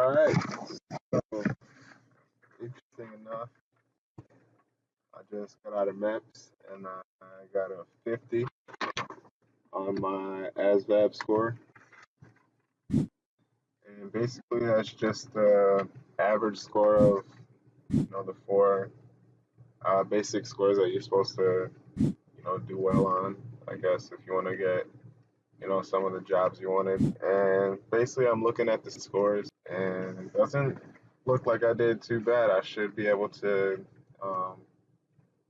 All right. So, interesting enough, I just got out of MEPS and I got a 50 on my ASVAB score. And basically, that's just the average score of the four basic scores that you're supposed to do well on. I guess if you want to get some of the jobs you wanted. And basically, I'm looking at the scores, and it doesn't look like I did too bad. I should be able to,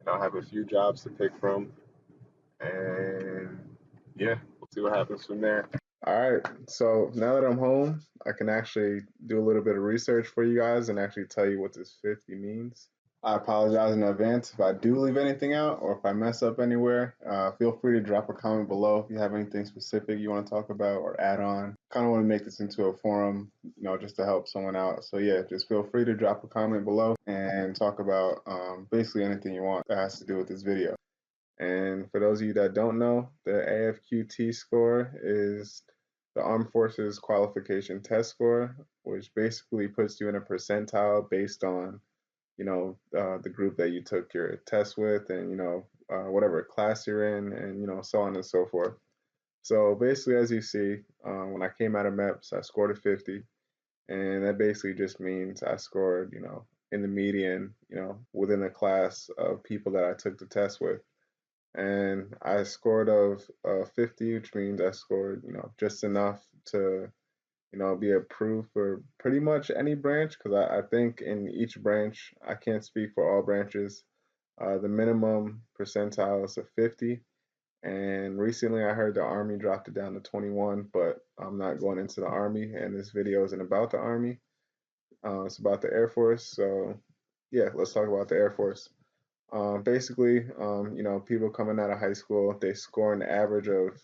have a few jobs to pick from, and yeah, we'll see what happens from there. All right, so now that I'm home, I can actually do a little bit of research for you guys and actually tell you what this 50 means. I apologize in advance if I do leave anything out or if I mess up anywhere. Feel free to drop a comment below if you have anything specific you want to talk about or add on. Kind of want to make this into a forum, just to help someone out. So yeah, just feel free to drop a comment below and talk about basically anything you want that has to do with this video. And for those of you that don't know, the AFQT score is the Armed Forces Qualification Test Score, which basically puts you in a percentile based on the group that you took your test with, and whatever class you're in, and so on and so forth. So basically, as you see, when I came out of MEPS, I scored a 50, and that basically just means I scored in the median, within the class of people that I took the test with. And I scored of 50, which means I scored just enough to be approved for pretty much any branch, because I think in each branch, I can't speak for all branches, the minimum percentile is a 50. And recently I heard the Army dropped it down to 21, but I'm not going into the Army, and this video isn't about the Army. It's about the Air Force. So yeah, let's talk about the Air Force. Basically, people coming out of high school, they score an average of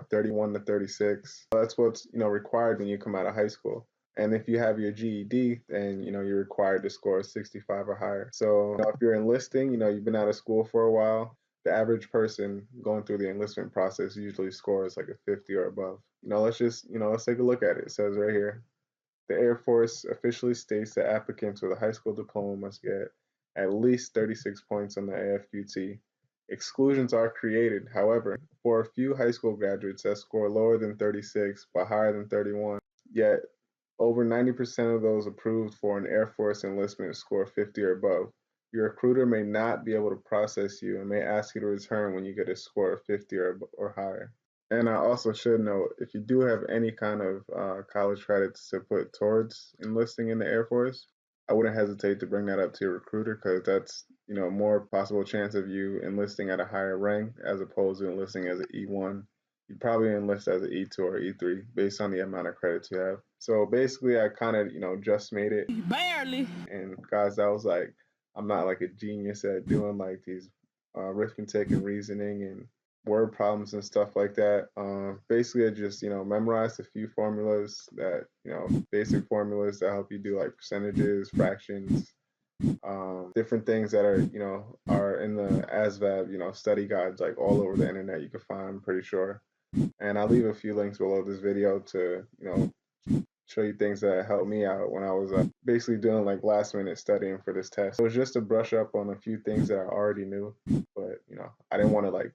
31 to 36. That's what's required when you come out of high school. And if you have your GED, then you're required to score 65 or higher. So if you're enlisting, you've been out of school for a while, the average person going through the enlistment process usually scores like a 50 or above. Let's take a look at it. It says right here, the Air Force officially states that applicants with a high school diploma must get at least 36 points on the AFQT. Exclusions are created, however, for a few high school graduates that score lower than 36 but higher than 31. Yet, over 90% of those approved for an Air Force enlistment score 50 or above. Your recruiter may not be able to process you and may ask you to return when you get a score of 50 or higher. And I also should note, if you do have any kind of college credits to put towards enlisting in the Air Force, I wouldn't hesitate to bring that up to your recruiter, because that's more possible chance of you enlisting at a higher rank as opposed to enlisting as an E1. You'd probably enlist as an E2 or E3 based on the amount of credits you have. So basically, I kind of just made it. Barely. And guys, that was like, I'm not like a genius at doing like these arithmetic and reasoning and word problems and stuff like that. Basically, I just memorized a few formulas that basic formulas that help you do like percentages, fractions, different things that are in the ASVAB study guides like all over the internet. You can find, I'm pretty sure. And I'll leave a few links below this video to show you things that helped me out when I was basically doing like last minute studying for this test. It was just to brush up on a few things that I already knew, but I didn't want to like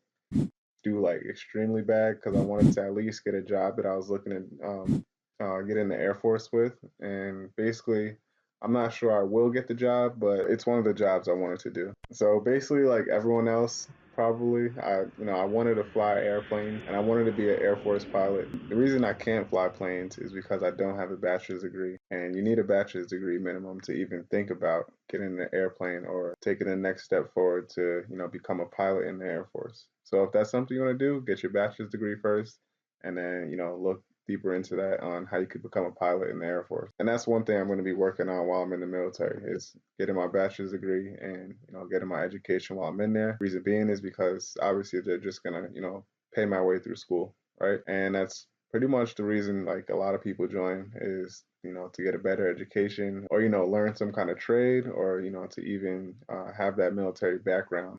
do like extremely bad, because I wanted to at least get a job that I was looking at get in the Air Force with. And basically, I'm not sure I will get the job, but it's one of the jobs I wanted to do. So basically, like everyone else, probably, I wanted to fly airplanes and I wanted to be an Air Force pilot. The reason I can't fly planes is because I don't have a bachelor's degree, and you need a bachelor's degree minimum to even think about getting in an airplane or taking the next step forward to become a pilot in the Air Force. So if that's something you want to do, get your bachelor's degree first, and then look deeper into that on how you could become a pilot in the Air Force. And that's one thing I'm going to be working on while I'm in the military, is getting my bachelor's degree and getting my education while I'm in there. Reason being is because obviously they're just going to pay my way through school, right? And that's pretty much the reason like a lot of people join, is to get a better education, or learn some kind of trade, or to even have that military background.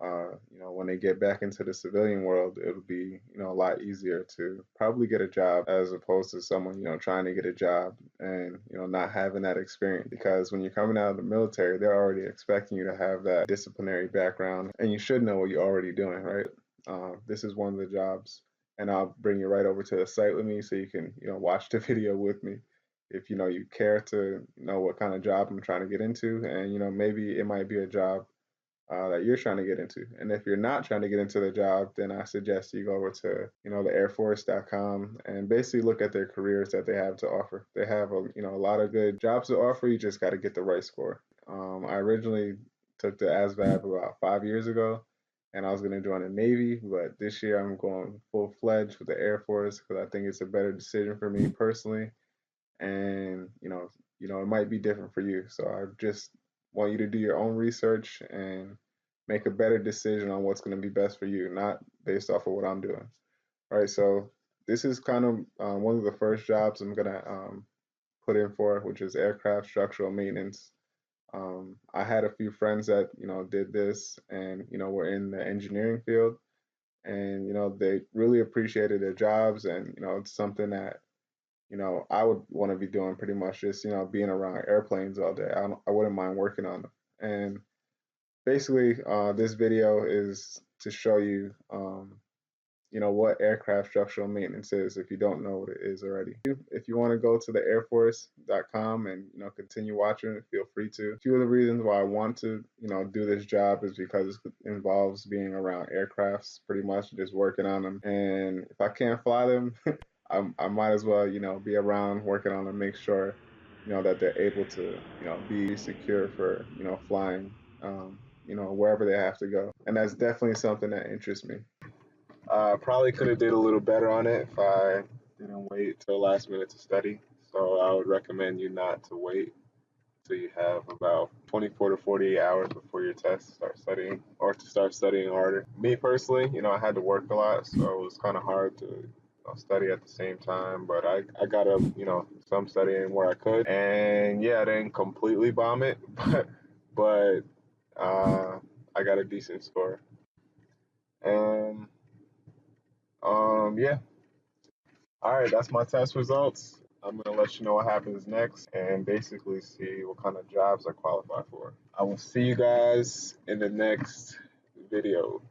When they get back into the civilian world, it'll be a lot easier to probably get a job, as opposed to someone trying to get a job and not having that experience. Because when you're coming out of the military, they're already expecting you to have that disciplinary background, and you should know what you're already doing, right? This is one of the jobs, and I'll bring you right over to the site with me so you can watch the video with me if you care to know what kind of job I'm trying to get into, and maybe it might be a job that you're trying to get into. And if you're not trying to get into the job, then I suggest you go over to the airforce.com and basically look at their careers that they have to offer. They have a lot of good jobs to offer. You just got to get the right score. I originally took the ASVAB about 5 years ago, and I was going to join the Navy, but this year I'm going full fledged with the Air Force because I think it's a better decision for me personally. And it might be different for you. So I just want you to do your own research and make a better decision on what's going to be best for you, not based off of what I'm doing. All right, so this is kind of one of the first jobs I'm going to put in for, which is aircraft structural maintenance. I had a few friends that did this, and were in the engineering field, and they really appreciated their jobs, and it's something that I would want to be doing, pretty much just being around airplanes all day. I wouldn't mind working on them. And basically, this video is to show you what aircraft structural maintenance is, if you don't know what it is already. If you want to go to the airforce.com and continue watching, feel free to. A few of the reasons why I want to do this job is because it involves being around aircrafts, pretty much just working on them. And if I can't fly them, I might as well be around working on them, make sure that they're able to be secure for flying wherever they have to go. And that's definitely something that interests me. Probably could have did a little better on it if I didn't wait till the last minute to study. So I would recommend you not to wait till you have about 24 to 48 hours before your test to start studying, or to start studying harder. Me personally, I had to work a lot, so it was kind of hard to study at the same time. But I got up, some studying where I could, and yeah, I didn't completely bomb it, but I got a decent score. And yeah. All right, that's my test results. I'm gonna let you know what happens next and basically see what kind of jobs I qualify for. I will see you guys in the next video.